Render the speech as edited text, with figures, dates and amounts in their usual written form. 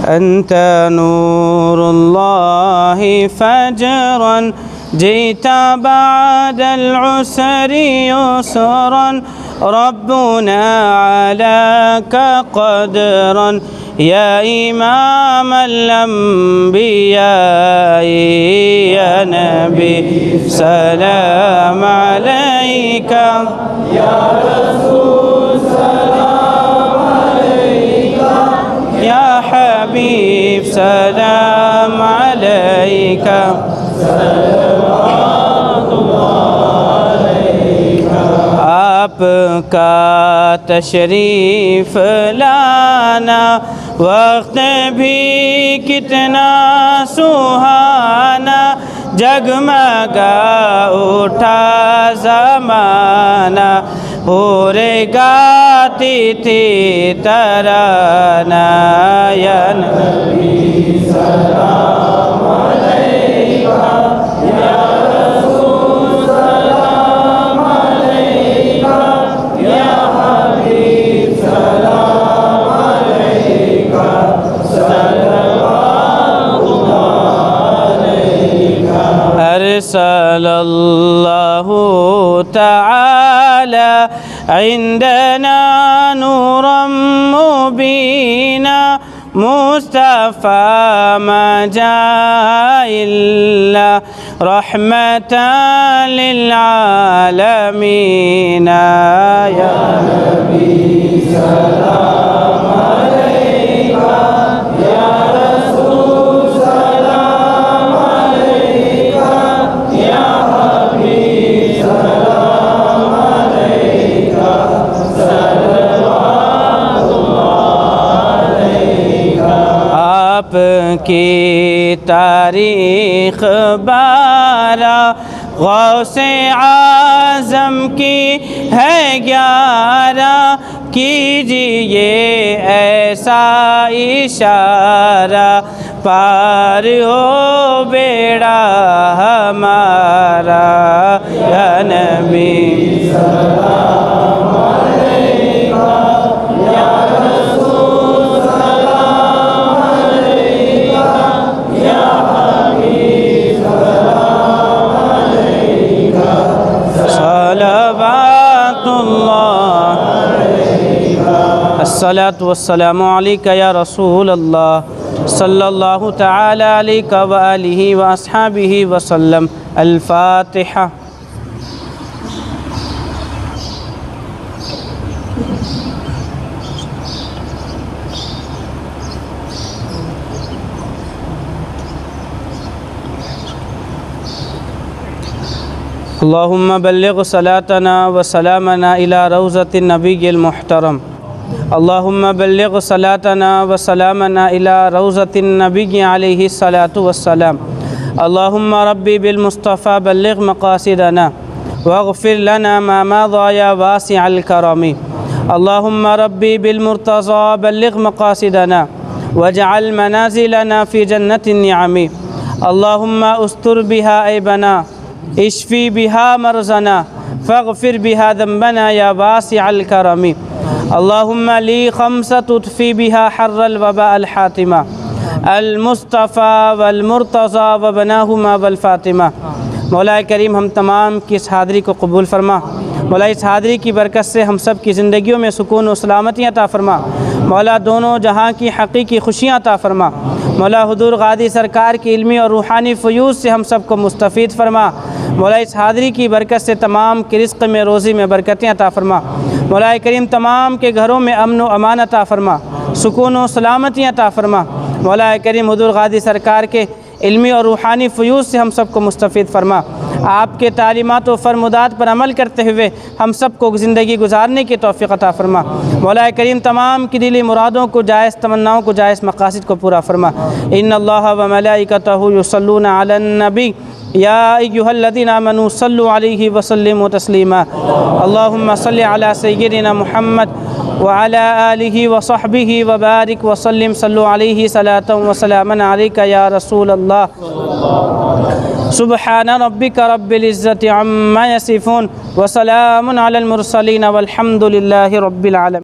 أنت نور الله فجرا جئت بعد العسر يسرا ربنا علاك قدرا يا إمام الأنبياء يا نبي سلام عليك يا رسول سلام عليك يا حبيب سلام عليك आपका तशरीफ़ लाना वक्त भी कितना सुहाना जगमगा उठा ज़माना होरे गाती थी तराना या नबी सलाम अलैका या रसूल सलाम अलैका या हबीब सलाम अलैका सल्लल्लाहु अलैका अरसलल्लाहु तआला इंदना नूरम मुबीना मुस्तफ़ा मा जाइल्ला रहमतन लिल आलमीन या नबी सलाम अलैका या रसूल सलाम अलैका या हबीब सलाम अलैका आपकी तारीख़ बारा गौसे आज़म की है 11 कीजिए ऐसा इशारा पार हो बेड़ा हमारा या नबी सलाम अलैका या रसूल सलाम अलैका या हबीब सलाम अलैका सलवातुल्लाह अस्सलातु वस्सलामु अलैका या रसूल अल्लाह सल्लल्लाहु तआला अलैका व आलिहि व अस्हाबिहि वसल्लम। अल-फातिहा। अल्लाहुम्मा बल्लिग़ सलातना व सलामना इला रौज़तिन नबिय्यिल मुहतरम। अल्लाहुम्मा बल्लिग़ सलातना व सलामना इला रौज़तिन नबिय्यि अलैहि सलातु वस्सलाम। अल्लाहुम्मा रब्बी बिल मुस्तफ़ा बल्लिग़ मक़ासिदना वग़फ़िर लना मा मज़ा या वासिअल करमी। अल्लाहुम्मा रब्बी बिल मुर्तज़ा बल्लिग़ मक़ासिदना वजअल मनाज़िलना फ़ी जन्नतिन निअमी। अल्लाहुम्मा उस्तुर बिहा ऐबना इश्फ़ी बिहा मरज़ना फ़ग़फ़िर बिहा ज़ंबना या वासिअल करमी। अल्लाहुम्मा ली ख़म्सतुन तुत्फ़ी बिहा हर्रल वबा अल हातिमा अल मुस्तफ़ा वल मुर्तज़ा व बनाहुमा वल फ़ातिमा। मौला करीम हम तमाम की इस हाज़री को कबूल फ़रमा। मौला इस हाज़री की बरकत से हम सब की ज़िंदगियों में सुकून और सलामती अता फ़रमा। मौला दोनों जहाँ की हक़ीक़ी खुशियाँ अता फ़रमा। मौला हुज़ूर गाज़ी सरकार की इल्मी और रूहानी फ़यूज़ से हम सब को मुस्तफ़ीद फ़रमा। मौला इस हाज़री की बरकत से तमाम के रिज़्क़ में रोज़ी में बरकतें अता फ़रमा। मौला करीम तमाम के घरों में अमन व अमान अता फ़रमा, सुकून व सलामती अता फ़रमा। मौला करीम हुज़ूर गाज़ी सरकार के इल्मी और रूहानी फ़यूज़ से हम सब को मुस्तफ़ीद फ़रमा। आपके तालीमात व फ़रमुदात पर अमल करते हुए हम सब को ज़िंदगी गुजारने की तौफ़ीक़ अता फ़रमा। मौला करीम तमाम की दिली मुरादों को, जायज़ तमन्नाओं को, जायज़ मक़ासिद को पूरा फ़रमा। इन्नल्लाह व मलाइकतहु युसल्लूना अलन नबी या अय्युहल्लज़ीना आमनू सल्लु अलैहि व सल्लिमू तस्लीमा। अल्लाहुम्मा सल्लि अला सय्यिदिना मुहम्मद व अला आलिहि व सहबिहि व बारिक व सल्लिम। सल्लु अलैहि सलातन व सलामन अलैका या रसूल अल्लाह। सुब्हान रब्बिका रब्बिल इज़्ज़ति अम्मा यसिफून व सलामुन अलल मुरसलीन वल्हम्दुलिल्लाहि रब्बिल आलमीन।